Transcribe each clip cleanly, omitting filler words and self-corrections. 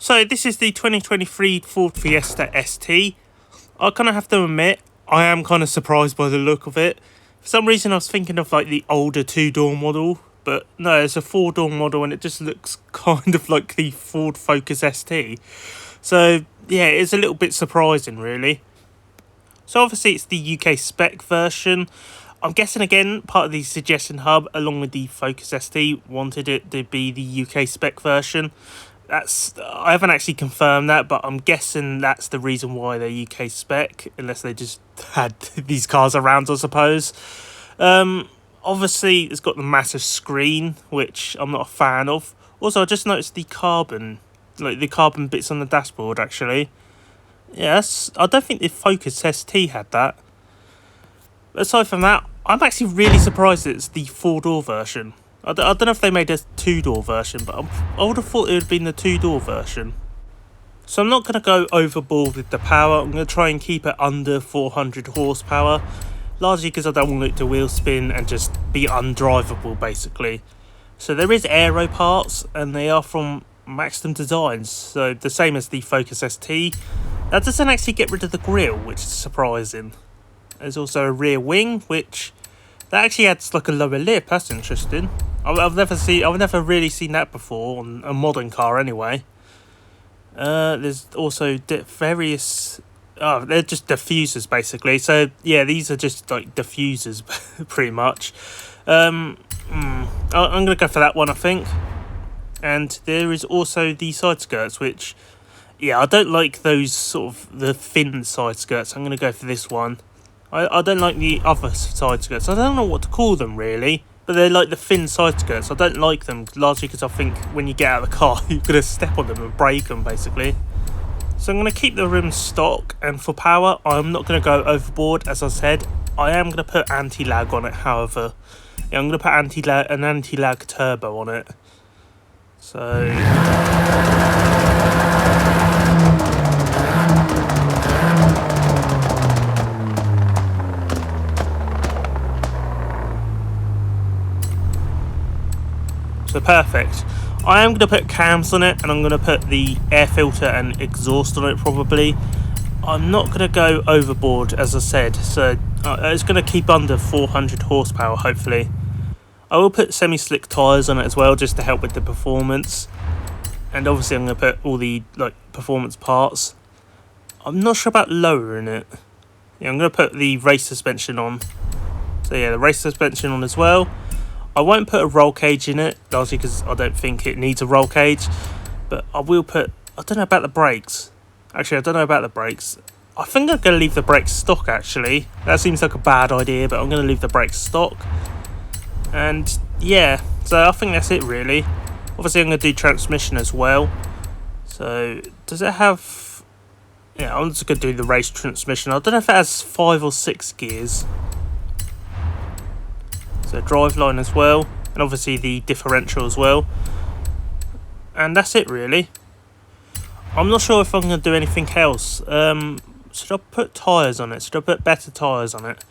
So this is the 2023 Ford Fiesta ST. I kind of have to admit, I am kind of surprised by the look of it. For some reason I was thinking of like the older two-door model, but no, it's a four-door model and it just looks kind of like the Ford Focus ST. So yeah, it's a little bit surprising really. So obviously it's the UK spec version. I'm guessing again part of the suggestion hub along with the Focus ST wanted it to be the UK spec version. I haven't actually confirmed that, but I'm guessing that's the reason why they're UK spec, unless they just had these cars around, I suppose. Obviously it's got the massive screen, which I'm not a fan of. Also, I just noticed the carbon bits on the dashboard actually. Yes, I don't think the Focus ST had that. Aside from that, I'm actually really surprised it's the four-door version. I don't know if they made a two-door version, but I would have thought it would have been the two-door version. So I'm not going to go overboard with the power. I'm going to try and keep it under 400 horsepower. Largely because I don't want it to wheel spin and just be undrivable, basically. So there is aero parts, and they are from Maxton Designs. So the same as the Focus ST. That doesn't actually get rid of the grille, which is surprising. There's also a rear wing, which that actually adds like a lower lip. That's interesting. I've never really seen that before on a modern car anyway. There's also various. Oh, they're just diffusers basically. So yeah, these are just like diffusers, pretty much. I'm gonna go for that one, I think. And there is also the side skirts, which yeah, I don't like those sort of the thin side skirts. I'm gonna go for this one. I don't like the other side skirts. I don't know what to call them really, but they're like the thin side skirts. I don't like them largely because I think when you get out of the car you're going to step on them and break them basically. So I'm going to keep the rims stock, and for power I'm not going to go overboard. As I said, I am going to put anti-lag on it, however. Yeah, I'm going to put an anti-lag turbo on it. So perfect. I am going to put cams on it, and I'm going to put the air filter and exhaust on it probably. I'm not going to go overboard, as I said, so it's going to keep under 400 horsepower hopefully. I will put semi-slick tyres on it as well, just to help with the performance. And obviously I'm going to put all the performance parts. I'm not sure about lowering it. Yeah, I'm going to put the race suspension on. So yeah, the race suspension on as well. I won't put a roll cage in it, largely because I don't think it needs a roll cage. But I will put... I don't know about the brakes. Actually, I don't know about the brakes. I think I'm going to leave the brakes stock, actually. That seems like a bad idea, but I'm going to leave the brakes stock. And, yeah. So, I think that's it, really. Obviously, I'm going to do transmission as well. So, does it have... Yeah, I'm just going to do the race transmission. I don't know if it has 5 or 6 gears. So drive line as well, and obviously the differential as well. And that's it really. I'm not sure if I'm going to do anything else. Should I put tyres on it? Should I put better tyres on it?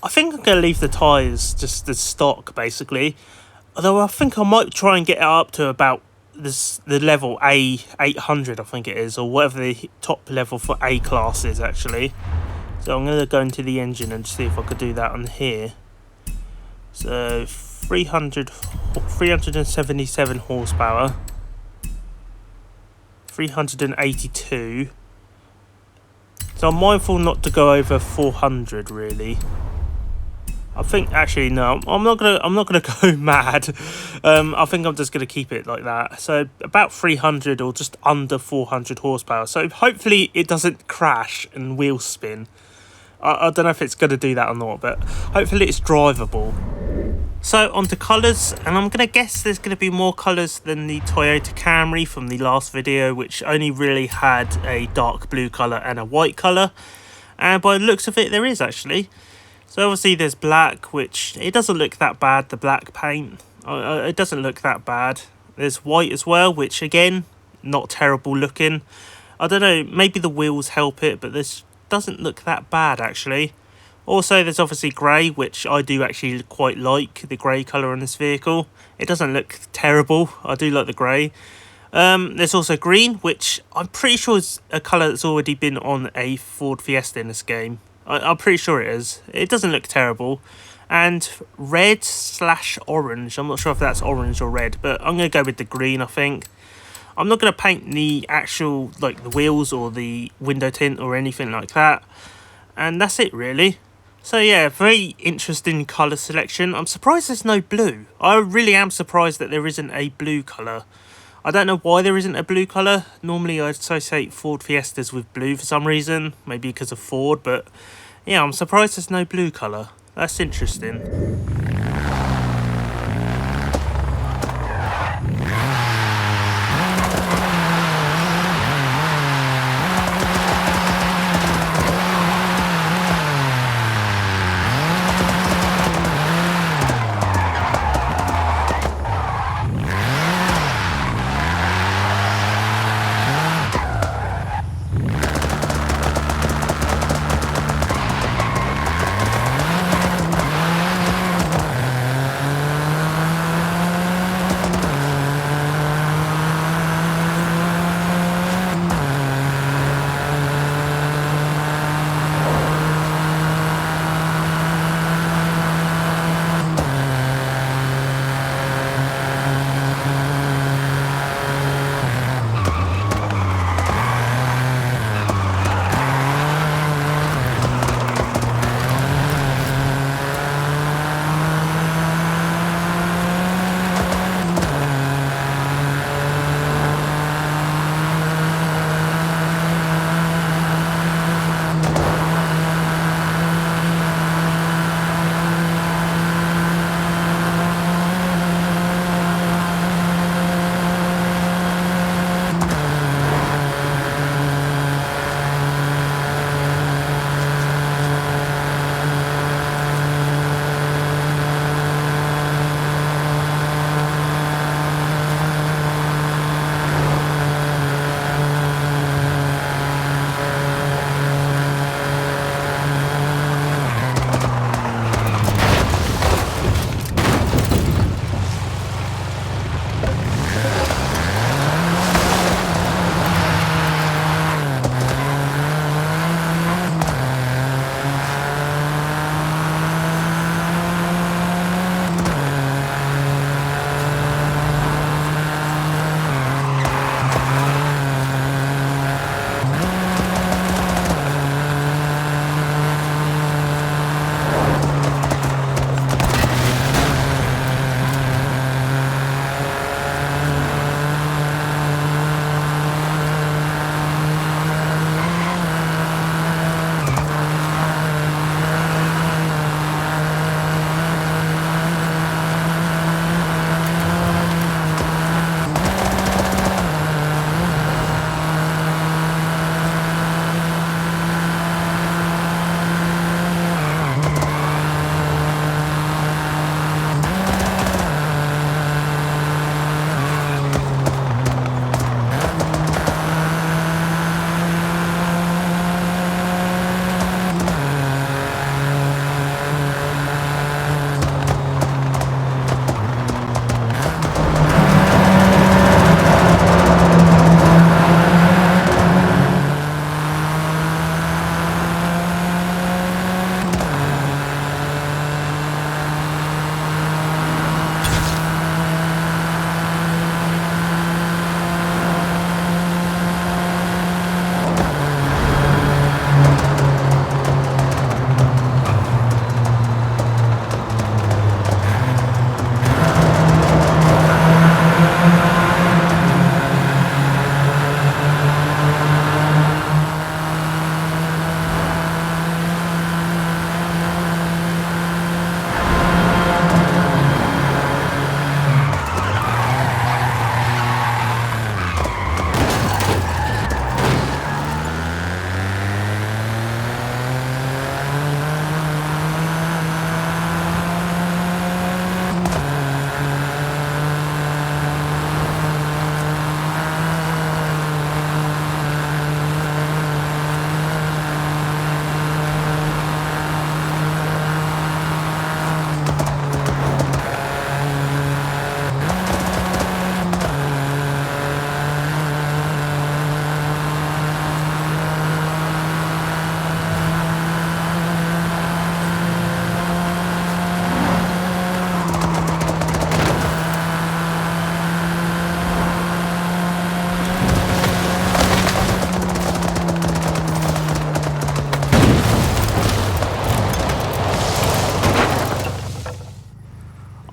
I think I'm going to leave the tyres just as stock basically. Although I think I might try and get it up to about the level A800 I think it is, or whatever the top level for A class is actually. So I'm going to go into the engine and see if I could do that on here. So 377 horsepower, 382. So I'm mindful not to go over 400 really. I think actually no, I'm not gonna go mad. I think I'm just gonna keep it like that. So about 300 or just under 400 horsepower. So hopefully it doesn't crash and wheel spin. I don't know if it's going to do that or not, but hopefully it's drivable. So on to colours, and I'm going to guess there's going to be more colours than the Toyota Camry from the last video, which only really had a dark blue colour and a white colour. And by the looks of it, there is actually. So obviously there's black, which it doesn't look that bad, the black paint. It doesn't look that bad. There's white as well, which again, not terrible looking. I don't know, maybe the wheels help it, but this doesn't look that bad actually. Also there's obviously grey, which I do actually quite like, the grey colour on this vehicle. It doesn't look terrible, I do like the grey. There's also green, which I'm pretty sure is a colour that's already been on a Ford Fiesta in this game. I'm pretty sure it is. It doesn't look terrible. And red/orange. I'm not sure if that's orange or red, but I'm going to go with the green, I think. I'm not going to paint the actual, like, the wheels or the window tint or anything like that. And that's it, really. So yeah, very interesting colour selection. I'm surprised there's no blue. I really am surprised that there isn't a blue colour. I don't know why there isn't a blue colour. Normally I associate Ford Fiestas with blue for some reason. Maybe because of Ford, but yeah, I'm surprised there's no blue colour. That's interesting.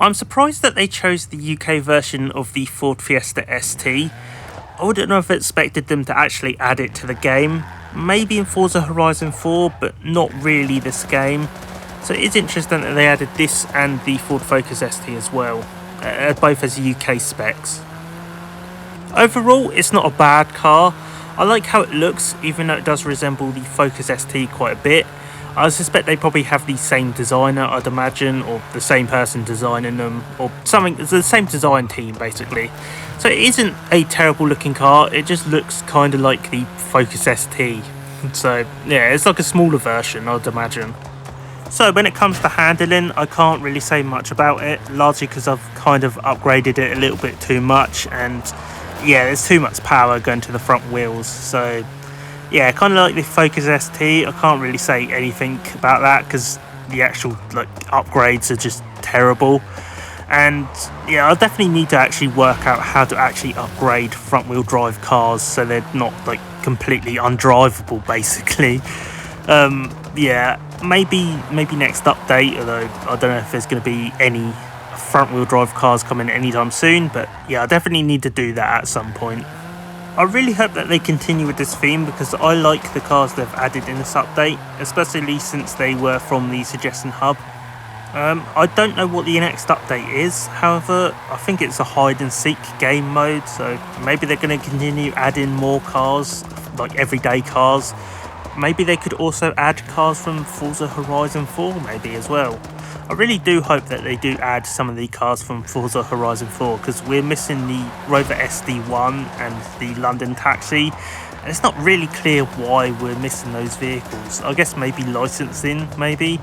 I'm surprised that they chose the UK version of the Ford Fiesta ST. I wouldn't have expected them to actually add it to the game. Maybe in Forza Horizon 4, but not really this game. So it is interesting that they added this and the Ford Focus ST as well, both as UK specs. Overall, it's not a bad car. I like how it looks, even though it does resemble the Focus ST quite a bit. I suspect they probably have the same designer, I'd imagine, or the same person designing them, or something. It's the same design team, basically. So it isn't a terrible looking car, it just looks kind of like the Focus ST. So yeah, it's like a smaller version, I'd imagine. So when it comes to handling, I can't really say much about it, largely because I've kind of upgraded it a little bit too much, and yeah, there's too much power going to the front wheels. So yeah, kind of like the Focus ST, I can't really say anything about that because the actual upgrades are just terrible. And yeah, I definitely need to actually work out how to actually upgrade front wheel drive cars so they're not completely undrivable, basically. Yeah, maybe next update, although I don't know if there's going to be any front wheel drive cars coming anytime soon, but yeah, I definitely need to do that at some point. I really hope that they continue with this theme because I like the cars they've added in this update, especially since they were from the Suggestion Hub. I don't know what the next update is, however, I think it's a hide and seek game mode, so maybe they're going to continue adding more cars, like everyday cars. Maybe they could also add cars from Forza Horizon 4 maybe as well. I really do hope that they do add some of the cars from Forza Horizon 4 because we're missing the Rover SD1 and the London Taxi, and it's not really clear why we're missing those vehicles. I guess maybe licensing, maybe,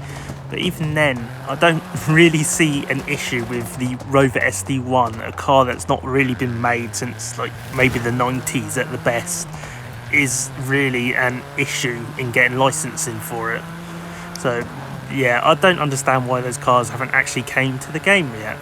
but even then I don't really see an issue with the Rover SD1, a car that's not really been made since maybe the 90s at the best, is really an issue in getting licensing for it. So yeah, I don't understand why those cars haven't actually came to the game yet.